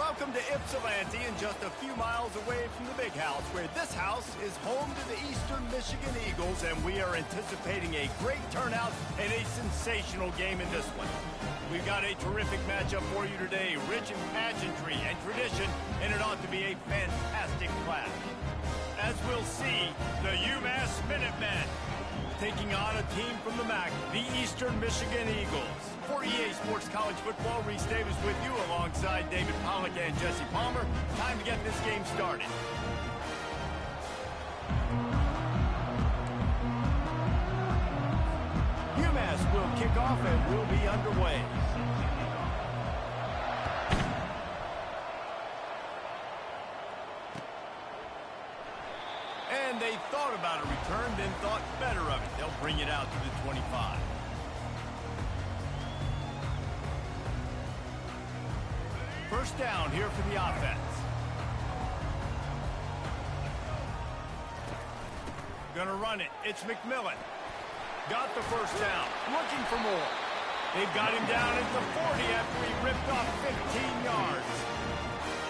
Welcome to Ypsilanti, and just a few miles away from the big house, where this house is home to the Eastern Michigan Eagles, and we are anticipating a great turnout and a sensational game in this one. We've got a terrific matchup for you today, rich in pageantry and tradition, and it ought to be a fantastic clash. As we'll see, the UMass Minutemen taking on a team from the MAC, the Eastern Michigan Eagles. For EA Sports College Football, Reese Davis with you alongside David Pollack and Jesse Palmer. Time to get this game started. UMass will kick off and we'll be underway. And they thought about a return, then thought better of it. They'll bring it out to the 25. First down here for the offense. Gonna run it. It's McMillan. Got the first down. Looking for more. They've got him down at the 40 after he ripped off 15 yards.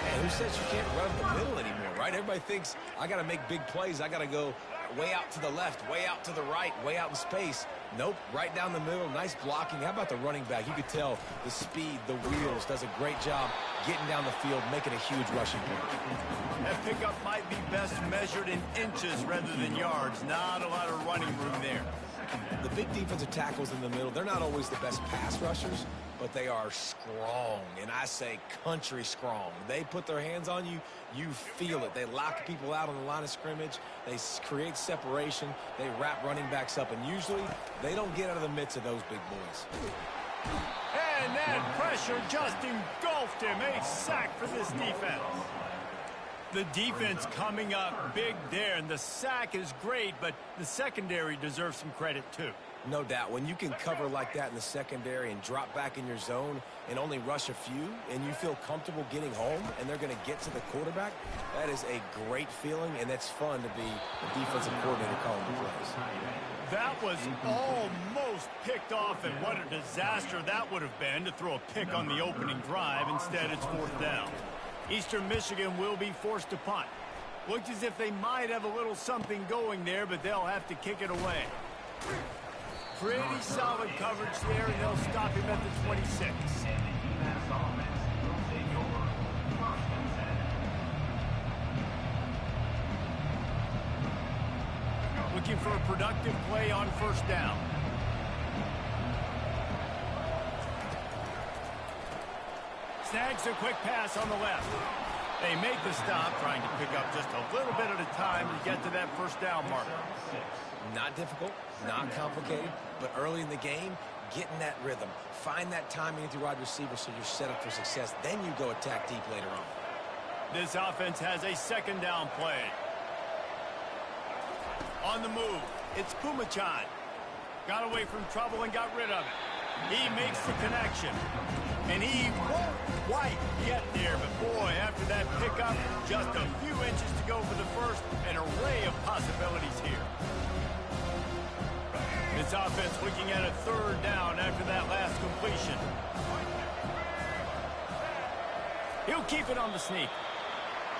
Hey, who says you can't run the middle anymore, right? Everybody thinks I got to make big plays. I got to go way out to the left, way out to the right, way out in space. Nope, right down the middle, nice blocking. How about the running back? You could tell the speed, the wheels, does a great job getting down the field, making a huge rushing play. That pickup might be best measured in inches rather than yards. Not a lot of running room there. The big defensive tackles in the middle, they're not always the best pass rushers, but they are strong, and I say country strong. They put their hands on you, you feel it. They lock people out on the line of scrimmage. They create separation. They wrap running backs up, and usually they don't get out of the midst of those big boys. And that pressure just engulfed him. A sack for this defense. The defense coming up big there, and the sack is great, but the secondary deserves some credit too. No doubt. When you can cover like that in the secondary and drop back in your zone and only rush a few, and you feel comfortable getting home and they're going to get to the quarterback, that is a great feeling, and it's fun to be the defensive coordinator calling the plays. That was almost picked off, and what a disaster that would have been to throw a pick on the opening drive. Instead, it's fourth down. Eastern Michigan will be forced to punt. Looks as if they might have a little something going there, but they'll have to kick it away. Pretty solid coverage there, and they'll stop him at the 26. Looking for a productive play on first down. Snags a quick pass on the left. They make the stop, trying to pick up just a little bit at a time to get to that first down marker. Not difficult, not complicated, but early in the game, get in that rhythm. Find that timing with your wide receiver so you're set up for success. Then you go attack deep later on. This offense has a second down play. On the move, it's Pumachan. Got away from trouble and got rid of it. He makes the connection. And he won't quite get there, but boy, after that pickup, just a few inches to go for the first. An array of possibilities here. This offense looking at a third down after that last completion. He'll keep it on the sneak.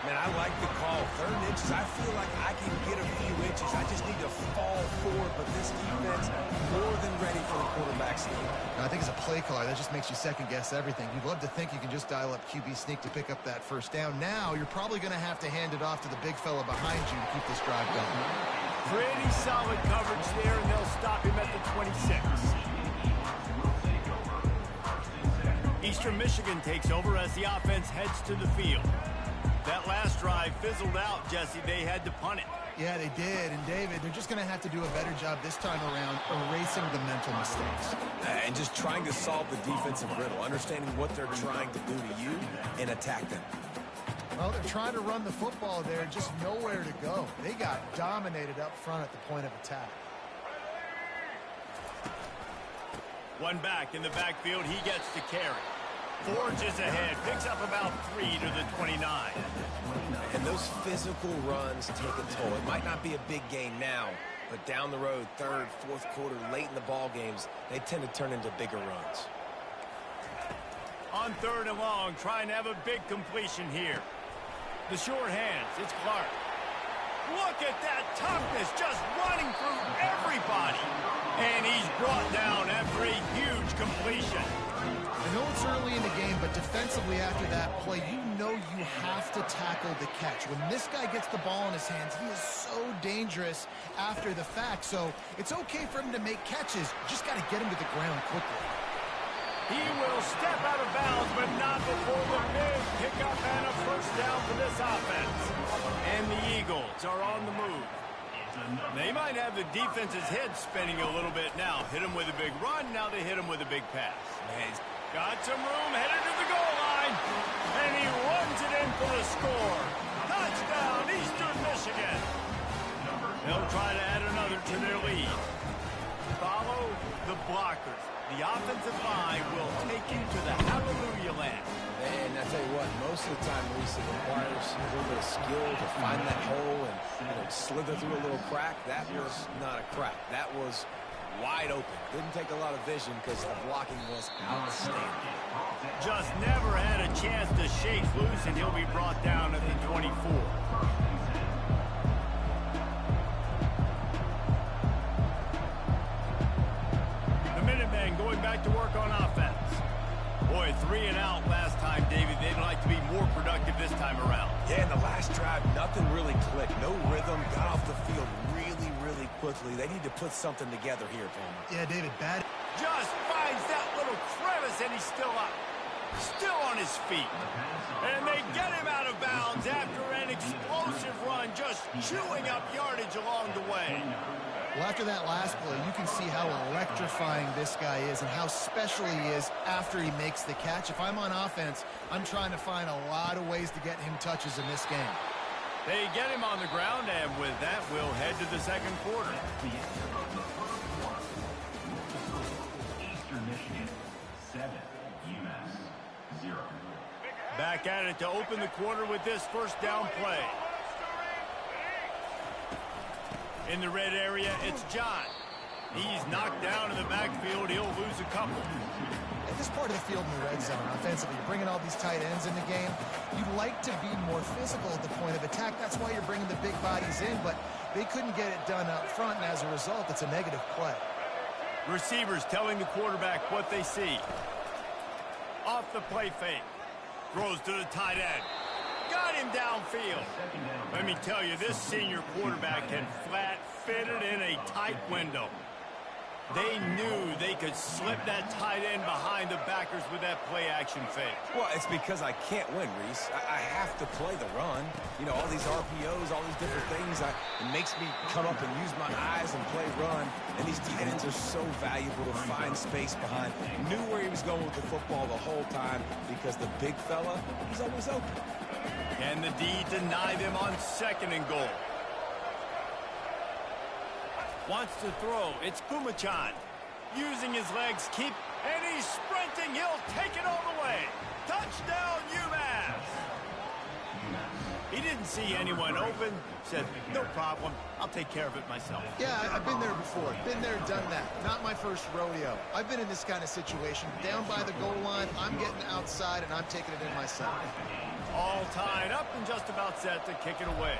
Man, I like the call. Third inches, I feel like I can get a few inches. I just need to fall forward, but this defense more than ready for the quarterback sneak. I think as a play caller, that just makes you second-guess everything. You'd love to think you can just dial up QB sneak to pick up that first down. Now, you're probably going to have to hand it off to the big fella behind you to keep this drive going. Pretty solid coverage there, and they'll stop him at the 26. Eastern Michigan takes over as the offense heads to the field. That last drive fizzled out, Jesse. They had to punt it. Yeah, they did. And, David, they're just going to have to do a better job this time around erasing the mental mistakes. And just trying to solve the defensive riddle, understanding what they're trying to do to you and attack them. Well, they're trying to run the football there, just nowhere to go. They got dominated up front at the point of attack. One back in the backfield. He gets to carry. Forges ahead, picks up about 3 to the 29. And those physical runs take a toll. It might not be a big gain now, but down the road, third, fourth quarter, late in the ball games, they tend to turn into bigger runs. On 3rd and long, trying to have a big completion here. The short hands, it's Clark. Look at that toughness, just running through everybody. And he's brought down after a huge completion. I know it's early in the game, but defensively after that play, you know you have to tackle the catch. When this guy gets the ball in his hands, he is so dangerous after the fact. So it's okay for him to make catches. Just got to get him to the ground quickly. He will step out of bounds, but not before the big pickup and a first down for this offense. And the Eagles are on the move. They might have the defense's head spinning a little bit now. Hit him with a big run, now they hit him with a big pass. Man, he's got some room, headed to the goal line. And he runs it in for the score. Touchdown, Eastern Michigan. They'll try to add another to their lead. Follow the blockers. The offensive line will take you to the hallelujah land. And I tell you what, most of the time, Reese, it requires a little bit of skill to find that hole and slither through a little crack. That was not a crack. That was wide open. Didn't take a lot of vision because the blocking was outstanding. Just never had a chance to shake loose, and he'll be brought down at the 24. Going back to work on offense. Boy, 3 and out last time, David. They'd like to be more productive this time around. Yeah, in the last drive, nothing really clicked. No rhythm. Got off the field really, really quickly. They need to put something together here, Palmer. Yeah, David, bad. Just finds that little crevice, and he's still up. Still on his feet. And they get him out of bounds after an explosive run, just chewing up yardage along the way. Well, after that last play, you can see how electrifying this guy is and how special he is after he makes the catch. If I'm on offense, I'm trying to find a lot of ways to get him touches in this game. They get him on the ground, and with that, we'll head to the second quarter. Eastern Michigan, 7, UMass, 0. Back at it to open the quarter with this first down play. In the red area, it's John. He's knocked down in the backfield. He'll lose a couple. At this part of the field in the red zone, offensively, you're bringing all these tight ends in the game. You'd like to be more physical at the point of attack. That's why you're bringing the big bodies in, but they couldn't get it done up front, and as a result, it's a negative play. Receivers telling the quarterback what they see. Off the play fake. Throws to the tight end. Got him downfield. Let me tell you, this senior quarterback can flat fit it in a tight window. They knew they could slip that tight end behind the backers with that play-action fake. Well, it's because I can't win, Reese. I have to play the run. You know, all these RPOs, all these different things. It makes me come up and use my eyes and play run. And these tight ends are so valuable to find space behind. Knew where he was going with the football the whole time because the big fella, he's always open. Can the D deny them on 2nd and goal? Wants to throw. It's Kumachan. Using his legs, and he's sprinting. He'll take it all the way. Touchdown, UMass. He didn't see anyone open. Said, no problem. I'll take care of it myself. Yeah, I've been there before. Been there, done that. Not my first rodeo. I've been in this kind of situation. Down by the goal line, I'm getting outside, and I'm taking it in myself. All tied up and just about set to kick it away.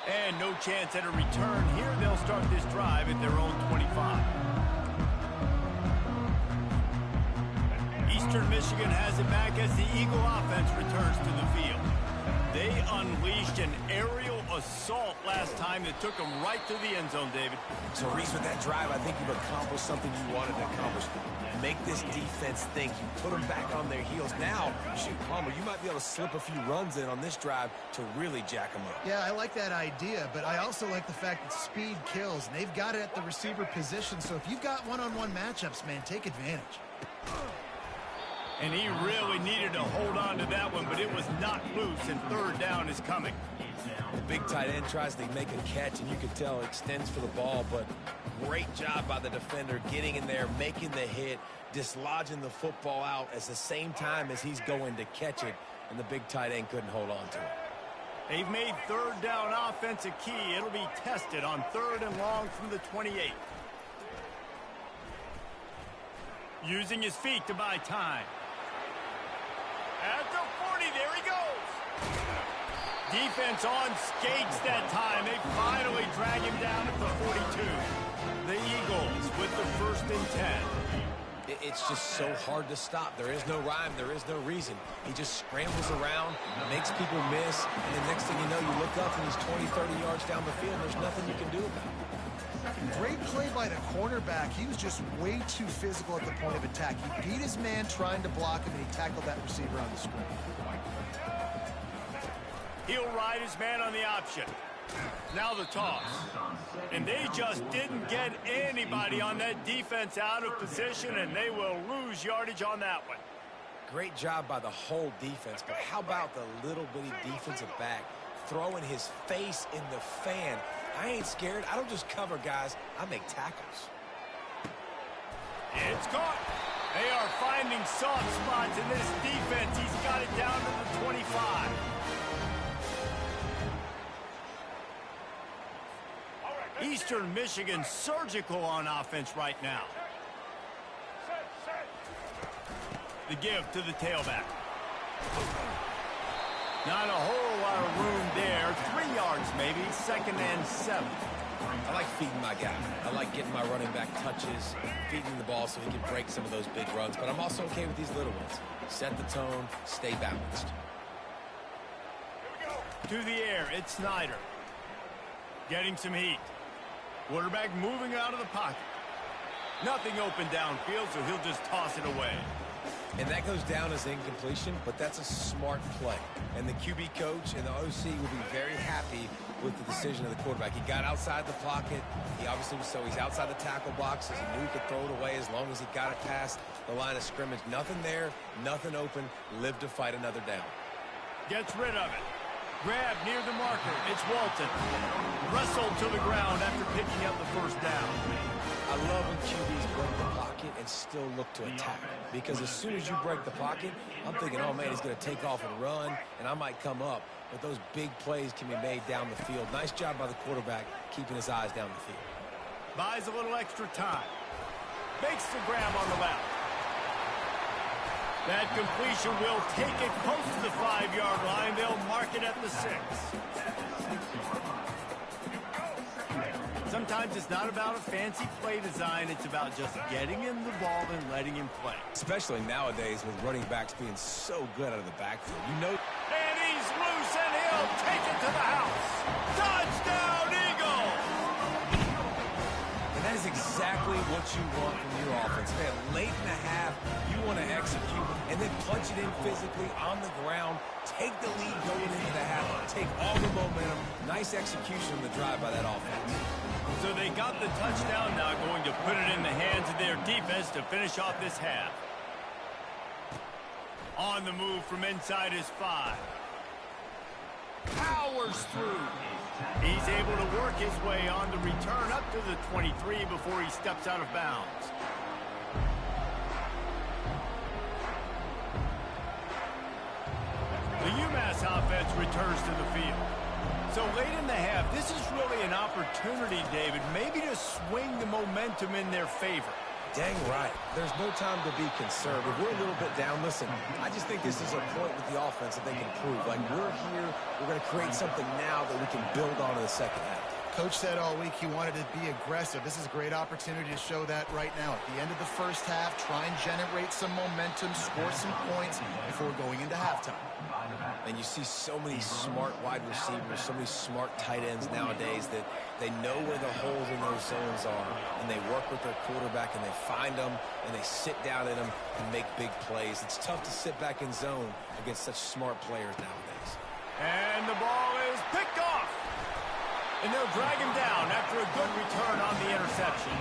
And no chance at a return here. They'll start this drive at their own 25. Eastern Michigan has it back as the Eagle offense returns to the field. They unleashed an aerial assault last time that took them right to the end zone, David. So, Reese, with that drive, I think you've accomplished something you wanted to accomplish. Make this defense think. You put them back on their heels. Now, shoot, Palmer, you might be able to slip a few runs in on this drive to really jack them up. Yeah, I like that idea, but I also like the fact that speed kills. And they've got it at the receiver position, so if you've got one-on-one matchups, man, take advantage. And he really needed to hold on to that one, but it was knocked loose, and 3rd down is coming. The big tight end tries to make a catch, and you can tell extends for the ball, but great job by the defender getting in there, making the hit, dislodging the football out at the same time as he's going to catch it, and the big tight end couldn't hold on to it. They've made 3rd down offense a key. It'll be tested on 3rd and long from the 28. Using his feet to buy time. At the 40, there he goes. Defense on skates that time. They finally drag him down at the 42. The Eagles with the 1st and 10. It's just so hard to stop. There is no rhyme. There is no reason. He just scrambles around, makes people miss, and the next thing you know, you look up and he's 20, 30 yards down the field. There's nothing you can do about it. Great play by the cornerback. He was just way too physical at the point of attack. He beat his man trying to block him, and he tackled that receiver on the screen. He'll ride his man on the option. Now the toss. And they just didn't get anybody on that defense out of position, and they will lose yardage on that one. Great job by the whole defense, but how about the little bitty defensive back throwing his face in the fan? I ain't scared. I don't just cover guys. I make tackles. It's caught. They are finding soft spots in this defense. He's got it down to the 25. Eastern Michigan surgical on offense right now. The give to the tailback. Not a whole lot of room there. 3 yards maybe. 2nd and 7. I like feeding my guy. I like getting my running back touches, feeding the ball so he can break some of those big runs. But I'm also okay with these little ones. Set the tone, stay balanced. To the air, it's Snyder. Getting some heat. Quarterback moving out of the pocket. Nothing open downfield, so he'll just toss it away. And that goes down as incompletion, but that's a smart play. And the QB coach and the OC will be very happy with the decision of the quarterback. He got outside the pocket. He obviously was, so he's outside the tackle boxes. He knew he could throw it away as long as he got it past the line of scrimmage. Nothing there, nothing open. Live to fight another down. Gets rid of it. Grab near the marker. It's Walton. Wrestled to the ground after picking up the 1st down. I love when QBs break the pocket and still look to attack. Because as soon as you break the pocket, I'm thinking, oh, man, he's going to take off and run, and I might come up. But those big plays can be made down the field. Nice job by the quarterback keeping his eyes down the field. Buys a little extra time. Makes the grab on the left. That completion will take it close to the 5-yard line. They'll mark it at the 6. Sometimes it's not about a fancy play design. It's about just getting him the ball and letting him play. Especially nowadays with running backs being so good out of the backfield. You know. And he's loose, and he'll take it to the house. Touchdown, Eagles! And that is exactly what you want from your offense. Man, late in the half, you want to execute and then punch it in physically on the ground. Take the lead going into the half. Take all the momentum. Nice execution on the drive by that offense. So they got the touchdown, now going to put it in the hands of their defense to finish off this half. On the move from inside his 5. Powers through. He's able to work his way on the return up to the 23 before he steps out of bounds. The UMass offense returns to the field. So late in the half, this is really an opportunity, David, maybe to swing the momentum in their favor. Dang right. There's no time to be concerned. If we're a little bit down, listen, I just think this is a point with the offense that they can prove. Like, we're here, we're going to create something now that we can build on in the second half. Coach said all week he wanted to be aggressive. This is a great opportunity to show that right now. At the end of the 1st half, try and generate some momentum, score some points before going into halftime. And you see so many smart wide receivers, so many smart tight ends nowadays that they know where the holes in those zones are, and they work with their quarterback, and they find them, and they sit down in them and make big plays. It's tough to sit back in zone against such smart players nowadays. And the ball is picked off. And they'll drag him down after a good return on the interception.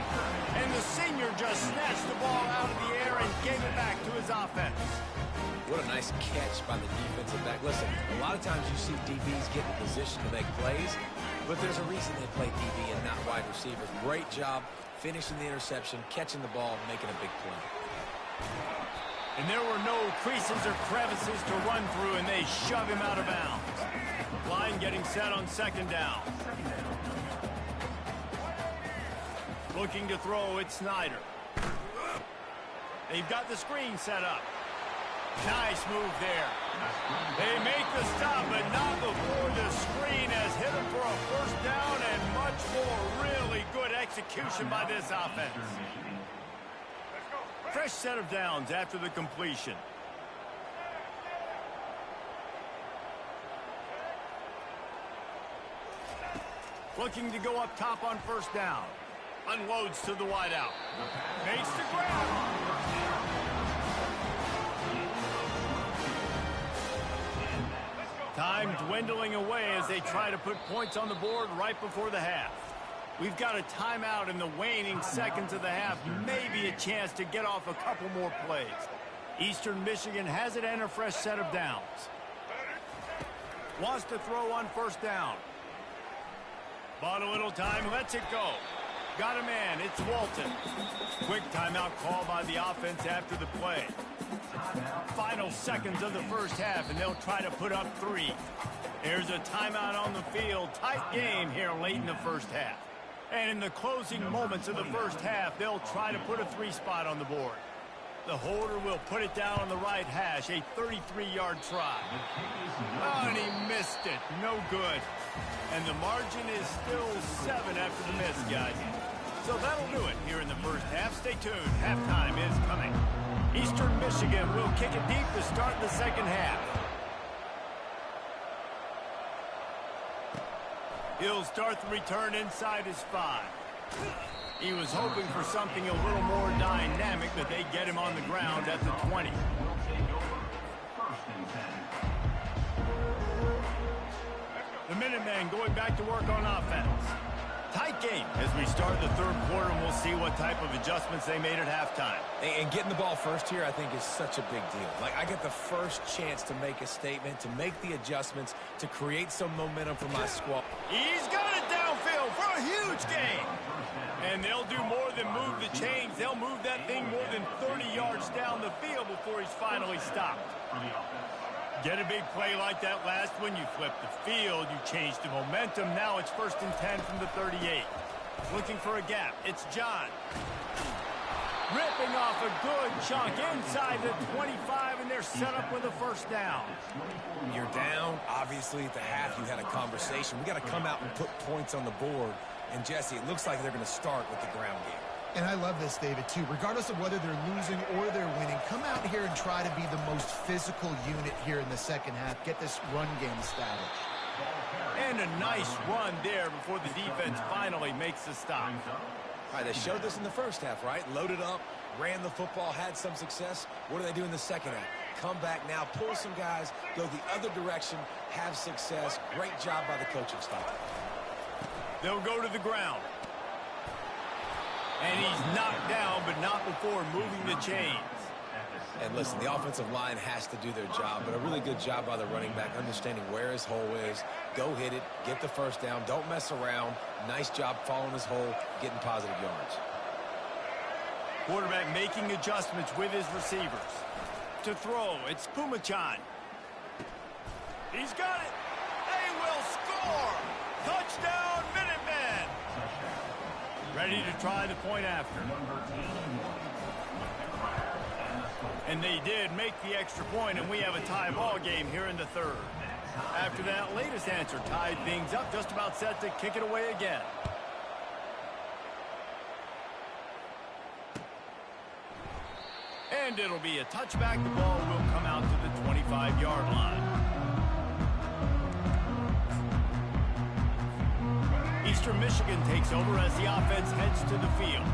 And the senior just snatched the ball out of the air and gave it back to his offense. What a nice catch by the defensive back. Listen, a lot of times you see DBs get in position to make plays, but there's a reason they play DB and not wide receiver. Great job finishing the interception, catching the ball, making a big play. And there were no creases or crevices to run through, and they shove him out of bounds. Line getting set on 2nd down. Looking to throw, it's Snyder. They've got the screen set up. Nice move there. They make the stop, but not before the screen has hit them for a first down and much more. Really good execution by this offense. Fresh set of downs after the completion. Looking to go up top on first down. Unloads to the wideout. Makes the grab. Time dwindling away as they try to put points on the board right before the half. We've got a timeout in the waning seconds of the half. Maybe a chance to get off a couple more plays. Eastern Michigan has it and a fresh set of downs. Wants to throw on first down. Bought a little time, lets it go. Got a man, it's Walton. Quick timeout call by the offense after the play. Final seconds of the first half, and they'll try to put up 3. There's a timeout on the field. Tight game here late in the first half. And in the closing moments of the first half, they'll try to put a 3 spot on the board. The holder will put it down on the right hash, a 33-yard try. Oh, and he missed it. No good. And the margin is still 7 after the miss, guys. So that'll do it here in the first half. Stay tuned. Halftime is coming. Eastern Michigan will kick it deep to start the second half. He'll start the return inside his 5. He was hoping for something a little more dynamic, but they get him on the ground at the 20. The Minutemen going back to work on offense. Tight game as we start the third quarter, and we'll see what type of adjustments they made at halftime. And getting the ball first here, I think, is such a big deal. Like, I get the first chance to make a statement, to make the adjustments, to create some momentum for my squad. He's got it downfield for a huge gain. And they'll do more than move the chains. They'll move that thing more than 30 yards down the field before he's finally stopped. Get a big play like that last one, you flip the field, you change the momentum. Now it's 1st and 10 from the 38. Looking for a gap. It's John. Ripping off a good chunk inside the 25, and they're set up with a first down. You're down. Obviously, at the half, you had a conversation. We got to come out and put points on the board. And, Jesse, it looks like they're going to start with the ground game. And I love this, David, too. Regardless of whether they're losing or they're winning, come out here and try to be the most physical unit here in the second half. Get this run game established. And a nice run there before the defense finally makes the stop. All right, they showed this in the first half, right? Loaded up, ran the football, had some success. What do they do in the second half? Come back now, pull some guys, go the other direction, have success. Great job by the coaching staff. They'll go to the ground. And he's knocked down, but not before moving the chains. And listen, the offensive line has to do their job, but a really good job by the running back, understanding where his hole is. Go hit it, get the first down, don't mess around. Nice job following his hole, getting positive yards. Quarterback making adjustments with his receivers. To throw, it's Pumachan. He's got it. They will score. Touchdown, Minutemen. Ready to try the point after. And they did make the extra point, and we have a tie ball game here in the third. After that latest answer tied things up, just about set to kick it away again. And it'll be a touchback. The ball will come out to the 25-yard line. Eastern Michigan takes over as the offense heads to the field.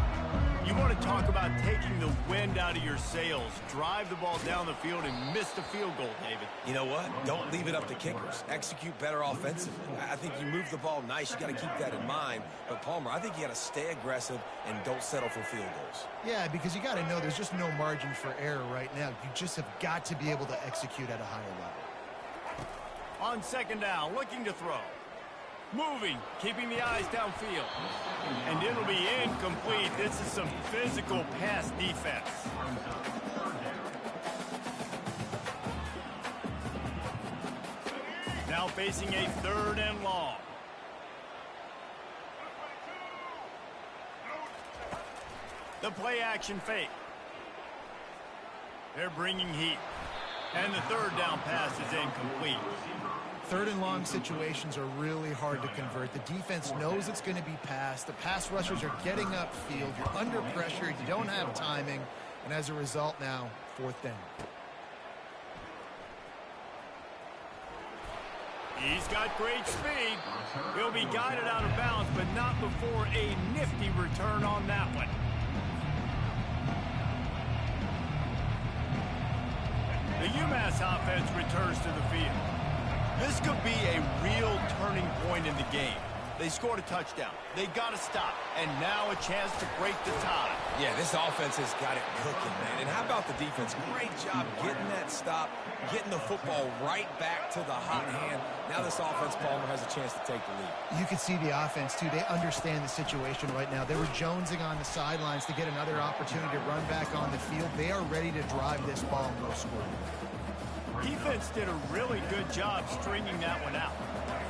You want to talk about taking the wind out of your sails. Drive the ball down the field and miss the field goal, David. You know what? Don't leave it up to kickers. Execute better offensively. I think you move the ball nice. You got to keep that in mind. But, Palmer, I think you got to stay aggressive and don't settle for field goals. Yeah, because you got to know there's just no margin for error right now. You just have got to be able to execute at a higher level. On second down, looking to throw. Moving, keeping the eyes downfield. And it'll be incomplete. This is some physical pass defense. Now facing a 3rd and long. The play action fake. They're bringing heat. And the third down pass is incomplete. Third and long situations are really hard to convert. The defense knows it's going to be passed. The pass rushers are getting upfield. You're under pressure. You don't have timing. And as a result now, fourth down. He's got great speed. He'll be guided out of bounds, but not before a nifty return on that one. The UMass offense returns to the field. This could be a real turning point in the game. They scored a touchdown. They got to stop. And now a chance to break the tie. Yeah, this offense has got it cooking, man. And how about the defense? Great job getting that stop, getting the football right back to the hot hand. Now this offense, Palmer, has a chance to take the lead. You can see the offense, too. They understand the situation right now. They were jonesing on the sidelines to get another opportunity to run back on the field. They are ready to drive this ball and go score. Defense did a really good job stringing that one out.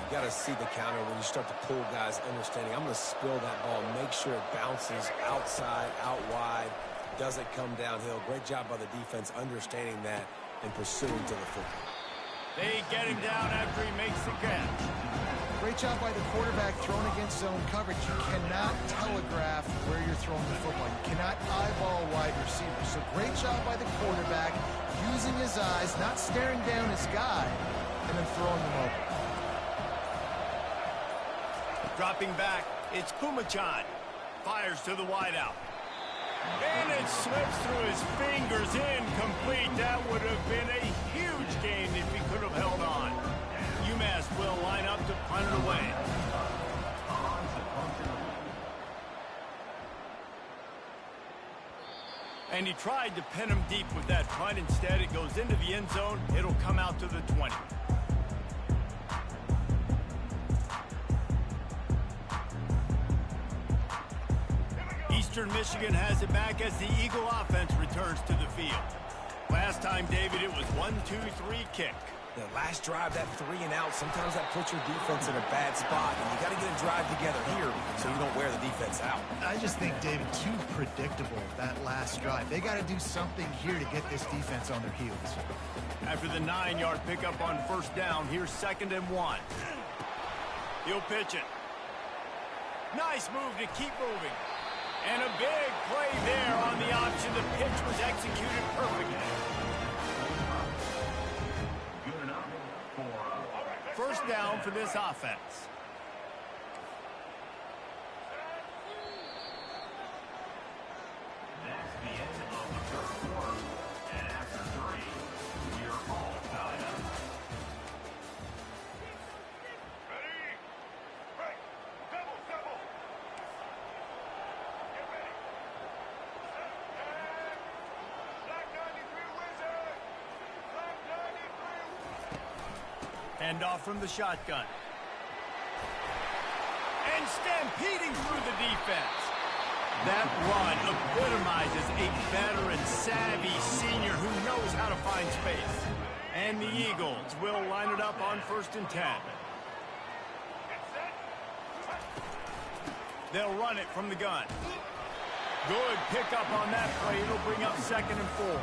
You got to see the counter when you start to pull guys understanding. I'm going to spill that ball, make sure it bounces outside, out wide, doesn't come downhill. Great job by the defense understanding that and pursuing to the football. They get him down after he makes the catch. Great job by the quarterback throwing against zone coverage. You cannot telegraph where you're throwing the football. You cannot eyeball a wide receiver. So great job by the quarterback using his eyes, not staring down his guy, and then throwing them open. Dropping back, it's Phommachanh. Fires to the wideout. And it slips through his fingers, incomplete. That would have been a huge gain if he could have held on. UMass will line up to punt it away. And he tried to pin him deep with that punt. Instead, it goes into the end zone. It'll come out to the 20. Eastern Michigan has it back as the Eagle offense returns to the field. Last time, David, it was 1-2-3 kick. The last drive, that 3 and out, sometimes that puts your defense in a bad spot. And you got to get a drive together here so you don't wear the defense out. I just think, David, too predictable, that last drive. They got to do something here to get this defense on their heels. After the 9-yard pickup on first down, here's 2nd and 1. He'll pitch it. Nice move to keep moving. And a big play there on the option. The pitch was executed perfectly. First down for this offense. That's the end of the first quarter. And after 3, we are all tied up. Ready? Break. Double, double. Get ready. Black 93 Wizard. Black 93. Handoff from the shotgun. And stampeding through the defense. That run epitomizes a veteran, savvy senior who knows how to find space. And the Eagles will line it up on 1st and 10. They'll run it from the gun. Good pickup on that play. It'll bring up 2nd and 4.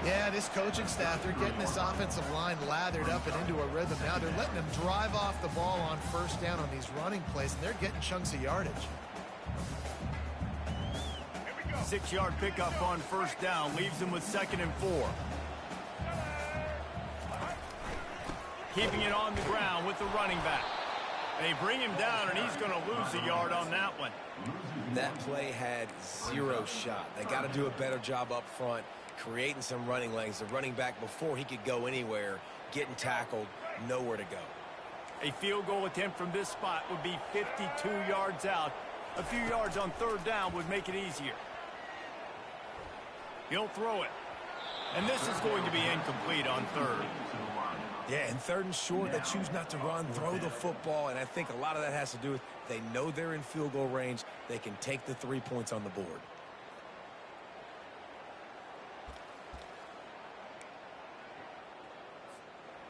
Yeah, this coaching staff, they're getting this offensive line lathered up and into a rhythm. Now they're letting them drive off the ball on first down on these running plays, and they're getting chunks of yardage. 6-yard pickup on first down leaves them with 2nd and 4. Keeping it on the ground with the running back. They bring him down, and he's going to lose a yard on that one. That play had 0 shot. They got to do a better job up front, creating some running lanes. The running back, before he could go anywhere, getting tackled, nowhere to go. A field goal attempt from this spot would be 52 yards out. A few yards on 3rd down would make it easier. He'll throw it. And this is going to be incomplete on 3rd. Yeah, and 3rd and short, they choose not to run, throw the football, and I think a lot of that has to do with they know they're in field goal range. They can take the 3 points on the board.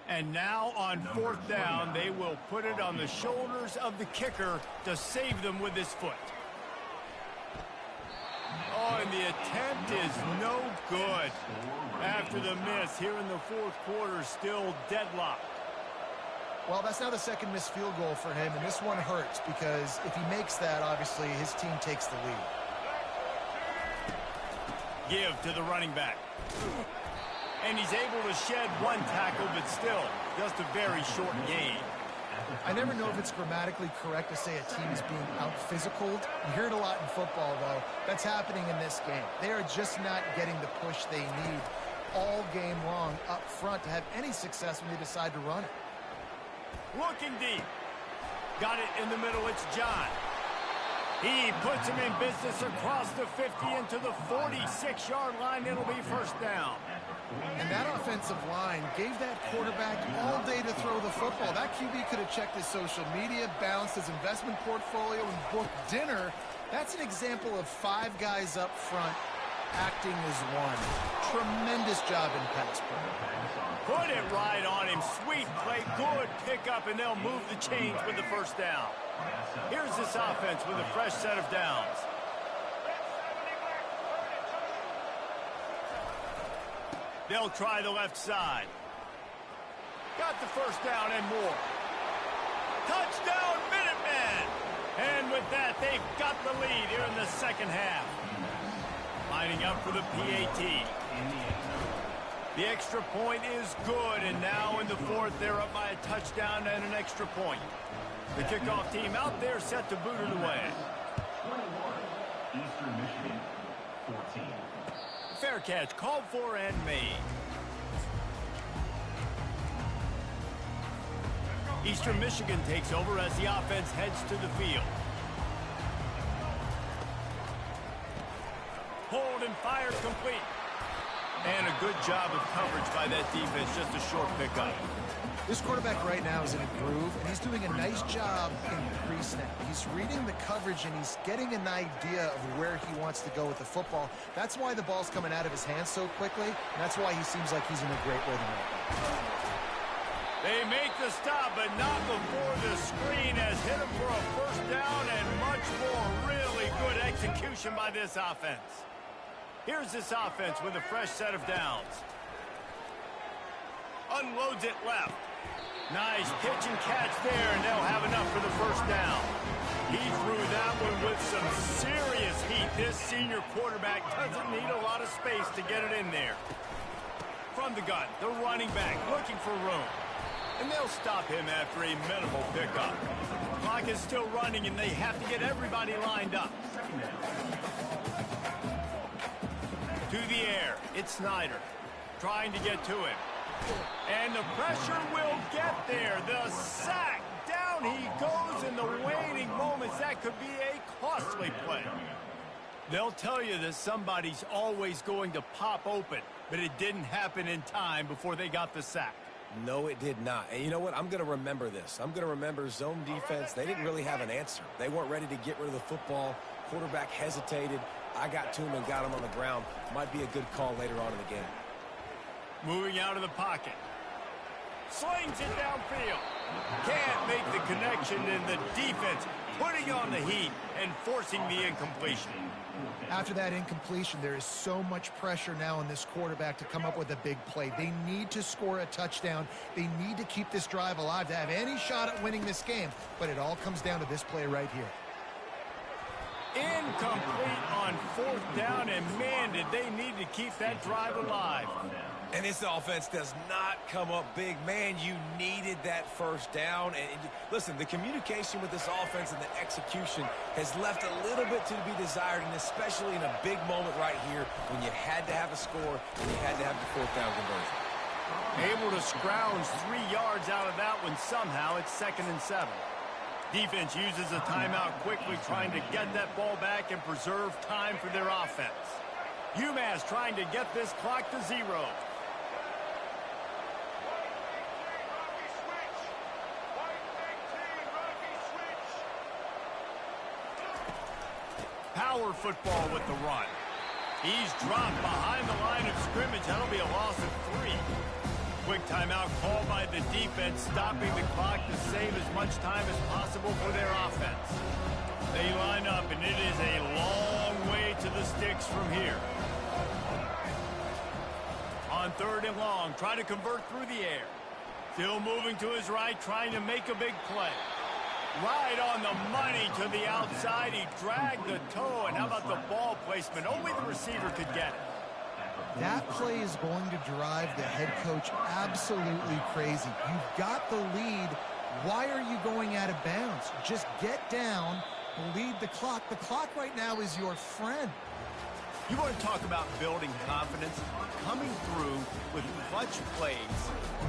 And now on 4th down, they will put it on the shoulders of the kicker to save them with his foot. Oh, and the attempt is no good. After the miss here in the fourth quarter, still deadlocked. Well, that's now the second missed field goal for him, and this one hurts because if he makes that, obviously, his team takes the lead. Give to the running back. And he's able to shed one tackle, but still, just a very short gain. I never know if it's grammatically correct to say a team is being out-physicaled. You hear it a lot in football, though. That's happening in this game. They are just not getting the push they need all game long up front to have any success when they decide to run it. Looking deep. Got it in the middle. It's John. He puts him in business across the 50 into the 46-yard line. It'll be first down. And that offensive line gave that quarterback all day to throw the football. That QB could have checked his social media, balanced his investment portfolio, and booked dinner. That's an example of 5 guys up front acting as one. Tremendous job in pass pro. Put it right on him. Sweet play. Good pickup, and they'll move the chains with the first down. Here's this offense with a fresh set of downs. They'll try the left side. Got the first down and more. Touchdown, Minutemen! And with that, they've got the lead here in the second half. Lining up for the PAT. The extra point is good, and now in the fourth, they're up by a touchdown and an extra point. The kickoff team out there set to boot it away. 21, Eastern Michigan, 14. Fair catch, called for and made. Eastern Michigan takes over as the offense heads to the field. Hold and fire complete. And a good job of coverage by that defense, just a short pickup. This quarterback right now is in a groove, and he's doing a nice job in pre-snap. He's reading the coverage, and he's getting an idea of where he wants to go with the football. That's why the ball's coming out of his hands so quickly, and that's why he seems like he's in a great rhythm right now. They make the stop, but not before the screen has hit him for a first down and much more. Really good execution by this offense. Here's this offense with a fresh set of downs. Unloads it left. Nice pitch and catch there, and they'll have enough for the first down. He threw that one with some serious heat. This senior quarterback doesn't need a lot of space to get it in there. From the gun, the running back looking for room. And they'll stop him after a minimal pickup. Clock is still running, and they have to get everybody lined up. To the air, it's Snyder trying to get to him. And the pressure will get there. The sack. Down he goes in the waning moments. That could be a costly play. They'll tell you that somebody's always going to pop open, but it didn't happen in time before they got the sack. No, it did not. And you know what? I'm going to remember this. I'm going to remember zone defense. They didn't really have an answer. They weren't ready to get rid of the football. Quarterback hesitated. I got to him and got him on the ground. Might be a good call later on in the game. Moving out of the pocket. Slings it downfield. Can't make the connection, and the defense putting on the heat and forcing the incompletion. After that incompletion, there is so much pressure now on this quarterback to come up with a big play. They need to score a touchdown. They need to keep this drive alive to have any shot at winning this game. But it all comes down to this play right here. Incomplete on fourth down, and man, did they need to keep that drive alive. And this offense does not come up big. Man, you needed that first down. And listen, the communication with this offense and the execution has left a little bit to be desired, and especially in a big moment right here when you had to have a score and you had to have the fourth down conversion. Able to scrounge 3 yards out of that one somehow. It's 2nd and 7. Defense uses a timeout quickly, trying to get that ball back and preserve time for their offense. UMass trying to get this clock to 0. Power football with the run. He's dropped behind the line of scrimmage. That'll be a loss of 3. Quick timeout called by the defense, stopping the clock to save as much time as possible for their offense. They line up, and it is a long way to the sticks from here. On 3rd and long, trying to convert through the air. Still moving to his right, trying to make a big play. Right on the money to the outside. He dragged the toe, and how about the ball placement? Only the receiver could get it. That play is going to drive the head coach absolutely crazy. You've got the lead. Why are you going out of bounds? Just get down, lead the clock. The clock right now is your friend. You want to talk about building confidence? Coming through with clutch plays,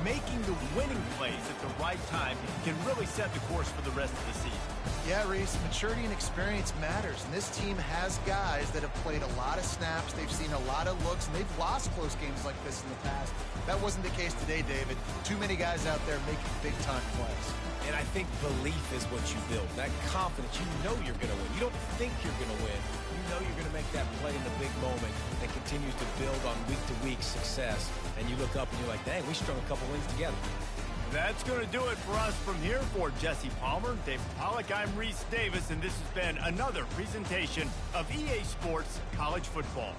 making the winning plays at the right time can really set the course for the rest of the season. Yeah, Reese, maturity and experience matters, and this team has guys that have played a lot of snaps. They've seen a lot of looks, and they've lost close games like this in the past. That wasn't the case today, David. Too many guys out there making big-time plays. And I think belief is what you build. That confidence, you know you're going to win. You don't think you're going to win. You know you're going to make that play in the big moment that continues to build on week-to-week success. And you look up and you're like, dang, we strung a couple wins together. That's going to do it for us from here. For Jesse Palmer, David Pollack, I'm Reese Davis, and this has been another presentation of EA Sports College Football.